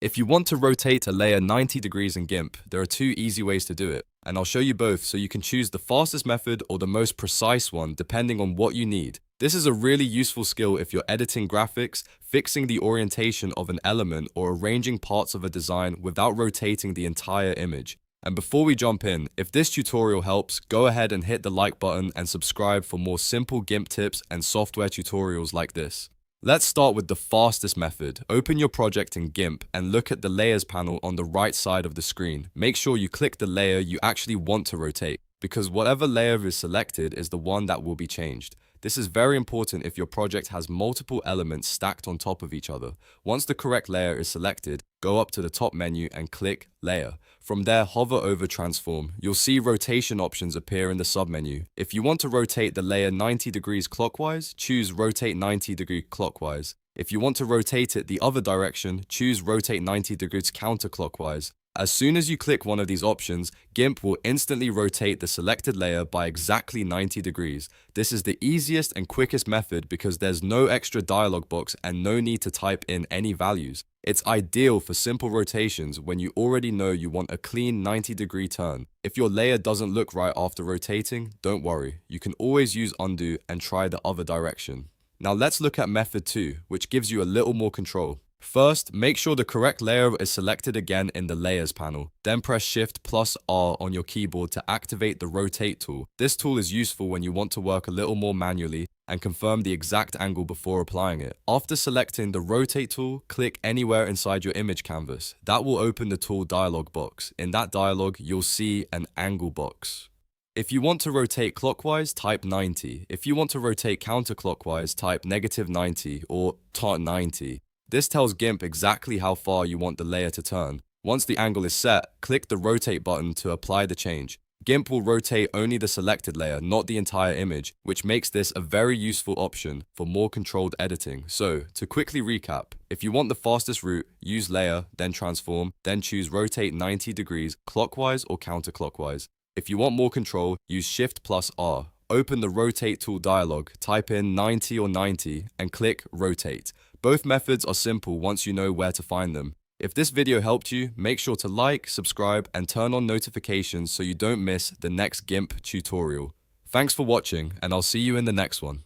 If you want to rotate a layer 90 degrees in Gimp, there are two easy ways to do it, and I'll show you both so you can choose the fastest method or the most precise one depending on what you need. This is a really useful skill if you're editing graphics, fixing the orientation of an element, or arranging parts of a design without rotating the entire image. And before we jump in, if this tutorial helps, go ahead and hit the like button and subscribe for more simple Gimp tips and software tutorials like this. Let's start with the fastest method. Open your project in Gimp and look at the Layers panel on the right side of the screen. Make sure you click the layer you actually want to rotate, because whatever layer is selected is the one that will be changed. This is very important if your project has multiple elements stacked on top of each other. Once the correct layer is selected, go up to the top menu and click Layer. From there, hover over Transform. You'll see rotation options appear in the submenu. If you want to rotate the layer 90 degrees clockwise, choose Rotate 90 degree clockwise. If you want to rotate it the other direction, choose Rotate 90 degrees counterclockwise. As soon as you click one of these options, Gimp will instantly rotate the selected layer by exactly 90 degrees. This is the easiest and quickest method because there's no extra dialog box and no need to type in any values. It's ideal for simple rotations when you already know you want a clean 90-degree turn. If your layer doesn't look right after rotating, don't worry. You can always use undo and try the other direction. Now let's look at method 2, which gives you a little more control. First, make sure the correct layer is selected again in the Layers panel. Then press Shift+R on your keyboard to activate the Rotate tool. This tool is useful when you want to work a little more manually and confirm the exact angle before applying it. After selecting the Rotate tool, click anywhere inside your image canvas. That will open the tool dialog box. In that dialog, you'll see an angle box. If you want to rotate clockwise, type 90. If you want to rotate counterclockwise, type -90 or -90. This tells Gimp exactly how far you want the layer to turn. Once the angle is set, click the Rotate button to apply the change. Gimp will rotate only the selected layer, not the entire image, which makes this a very useful option for more controlled editing. So, to quickly recap, if you want the fastest route, use Layer, then Transform, then choose Rotate 90 degrees clockwise or counterclockwise. If you want more control, use Shift+R. Open the Rotate tool dialog, type in 90 or 90, and click Rotate. Both methods are simple once you know where to find them. If this video helped you, make sure to like, subscribe, and turn on notifications so you don't miss the next Gimp tutorial. Thanks for watching, and I'll see you in the next one.